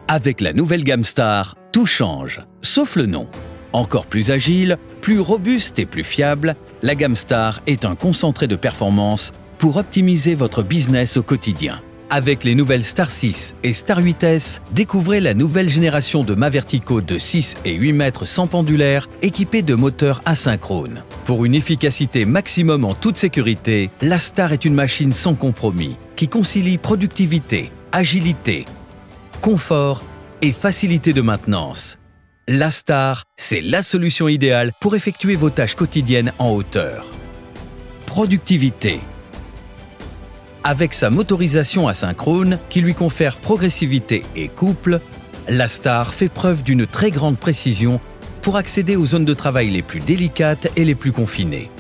Avec la nouvelle gamme Star, tout change, sauf le nom. Encore plus agile, plus robuste et plus fiable, la gamme Star est un concentré de performance pour optimiser votre business au quotidien. Avec les nouvelles Star 6 et Star 8S, découvrez la nouvelle génération de mâts verticaux de 6 et 8 mètres sans pendulaire équipés de moteurs asynchrones. Pour une efficacité maximum en toute sécurité, la Star est une machine sans compromis qui concilie productivité, agilité, confort et facilité de maintenance. La Star, c'est la solution idéale pour effectuer vos tâches quotidiennes en hauteur. Productivité. Avec sa motorisation asynchrone qui lui confère progressivité et couple, la Star fait preuve d'une très grande précision pour accéder aux zones de travail les plus délicates et les plus confinées.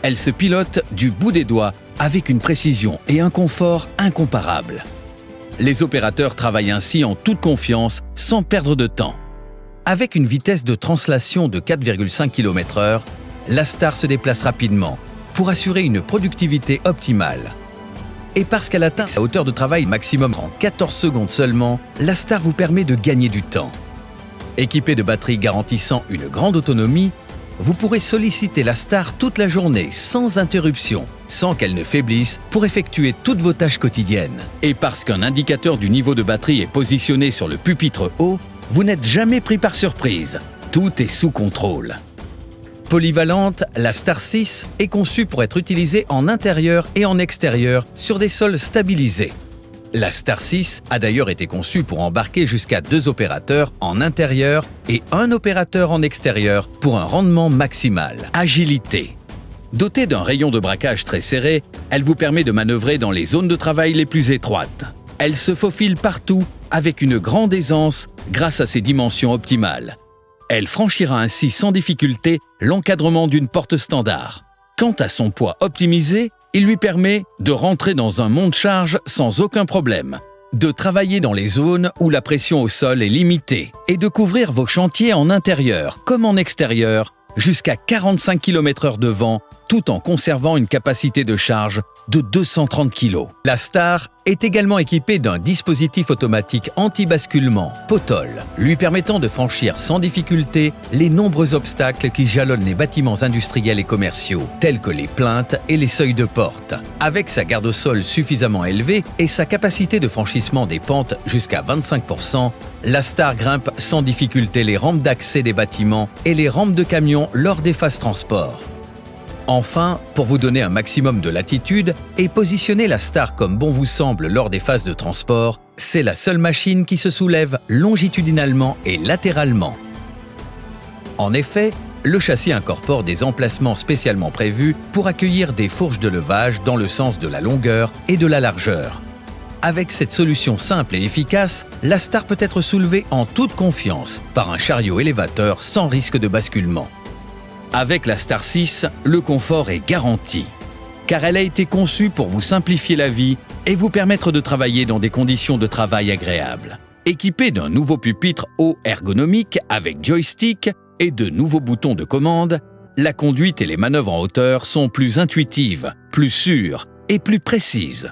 Elle se pilote du bout des doigts avec une précision et un confort incomparables. Les opérateurs travaillent ainsi en toute confiance sans perdre de temps. Avec une vitesse de translation de 4,5 km/h, la Star se déplace rapidement pour assurer une productivité optimale. Et parce qu'elle atteint sa hauteur de travail maximum en 14 secondes seulement, la Star vous permet de gagner du temps. Équipée de batteries garantissant une grande autonomie, vous pourrez solliciter la Star toute la journée sans interruption, sans qu'elle ne faiblisse pour effectuer toutes vos tâches quotidiennes. Et parce qu'un indicateur du niveau de batterie est positionné sur le pupitre haut, vous n'êtes jamais pris par surprise. Tout est sous contrôle. Polyvalente, la Star 6 est conçue pour être utilisée en intérieur et en extérieur sur des sols stabilisés. La Star 6 a d'ailleurs été conçue pour embarquer jusqu'à 2 opérateurs en intérieur et 1 opérateur en extérieur pour un rendement maximal. Agilité. Dotée d'un rayon de braquage très serré, elle vous permet de manœuvrer dans les zones de travail les plus étroites. Elle se faufile partout avec une grande aisance grâce à ses dimensions optimales. Elle franchira ainsi sans difficulté l'encadrement d'une porte standard. Quant à son poids optimisé, il lui permet de rentrer dans un monte-charge sans aucun problème, de travailler dans les zones où la pression au sol est limitée et de couvrir vos chantiers en intérieur comme en extérieur jusqu'à 45 km/h de vent tout en conservant une capacité de charge de 230 kg. La Star est également équipée d'un dispositif automatique anti-basculement, POTOL, lui permettant de franchir sans difficulté les nombreux obstacles qui jalonnent les bâtiments industriels et commerciaux, tels que les plinthes et les seuils de porte. Avec sa garde au sol suffisamment élevée et sa capacité de franchissement des pentes jusqu'à 25%, la Star grimpe sans difficulté les rampes d'accès des bâtiments et les rampes de camions lors des phases transport. Enfin, pour vous donner un maximum de latitude et positionner la Star comme bon vous semble lors des phases de transport, c'est la seule machine qui se soulève longitudinalement et latéralement. En effet, le châssis incorpore des emplacements spécialement prévus pour accueillir des fourches de levage dans le sens de la longueur et de la largeur. Avec cette solution simple et efficace, la Star peut être soulevée en toute confiance par un chariot élévateur sans risque de basculement. Avec la Star 6, le confort est garanti, car elle a été conçue pour vous simplifier la vie et vous permettre de travailler dans des conditions de travail agréables. Équipée d'un nouveau pupitre haut ergonomique avec joystick et de nouveaux boutons de commande, la conduite et les manœuvres en hauteur sont plus intuitives, plus sûres et plus précises.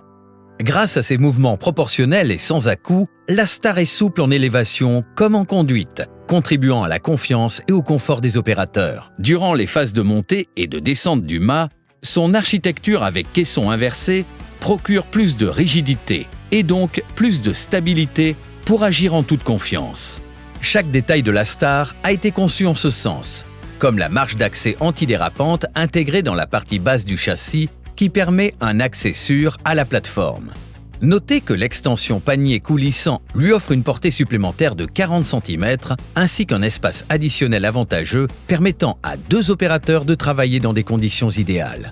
Grâce à ses mouvements proportionnels et sans à-coups, la Star est souple en élévation comme en conduite, contribuant à la confiance et au confort des opérateurs. Durant les phases de montée et de descente du mât, son architecture avec caisson inversé procure plus de rigidité et donc plus de stabilité pour agir en toute confiance. Chaque détail de la Star a été conçu en ce sens, comme la marche d'accès antidérapante intégrée dans la partie basse du châssis qui permet un accès sûr à la plateforme. Notez que l'extension panier coulissant lui offre une portée supplémentaire de 40 cm ainsi qu'un espace additionnel avantageux permettant à 2 opérateurs de travailler dans des conditions idéales.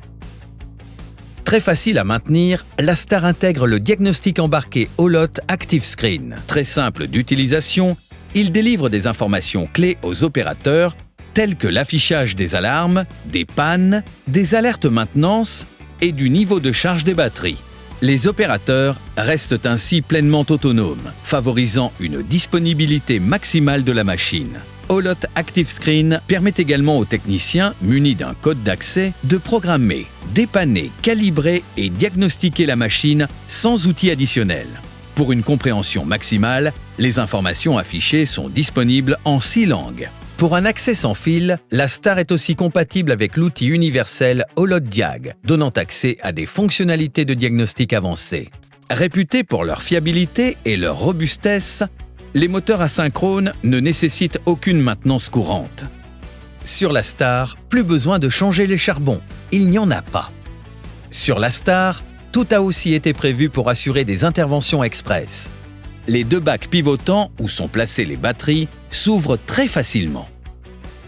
Très facile à maintenir, la Star intègre le diagnostic embarqué Holot Active Screen. Très simple d'utilisation, il délivre des informations clés aux opérateurs telles que l'affichage des alarmes, des pannes, des alertes maintenance et du niveau de charge des batteries. Les opérateurs restent ainsi pleinement autonomes, favorisant une disponibilité maximale de la machine. Holot Active Screen permet également aux techniciens, munis d'un code d'accès, de programmer, dépanner, calibrer et diagnostiquer la machine sans outils additionnels. Pour une compréhension maximale, les informations affichées sont disponibles en 6 langues. Pour un accès sans fil, la Star est aussi compatible avec l'outil universel HoloDiag, donnant accès à des fonctionnalités de diagnostic avancées. Réputés pour leur fiabilité et leur robustesse, les moteurs asynchrones ne nécessitent aucune maintenance courante. Sur la Star, plus besoin de changer les charbons, il n'y en a pas. Sur la Star, tout a aussi été prévu pour assurer des interventions express. Les 2 bacs pivotants où sont placées les batteries s'ouvrent très facilement.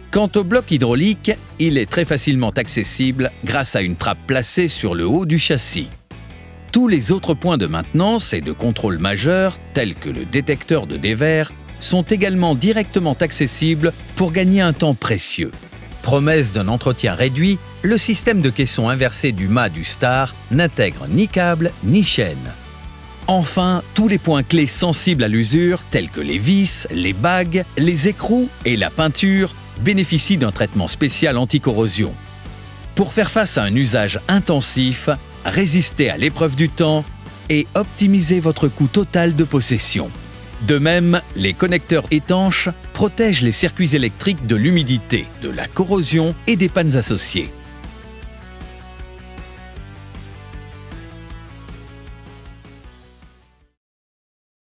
Quant au bloc hydraulique, il est très facilement accessible grâce à une trappe placée sur le haut du châssis. Tous les autres points de maintenance et de contrôle majeurs, tels que le détecteur de dévers, sont également directement accessibles pour gagner un temps précieux. Promesse d'un entretien réduit, le système de caisson inversé du mât du Star n'intègre ni câble ni chaîne. Enfin, tous les points clés sensibles à l'usure, tels que les vis, les bagues, les écrous et la peinture, bénéficient d'un traitement spécial anti-corrosion. Pour faire face à un usage intensif, résistez à l'épreuve du temps et optimisez votre coût total de possession. De même, les connecteurs étanches protègent les circuits électriques de l'humidité, de la corrosion et des pannes associées.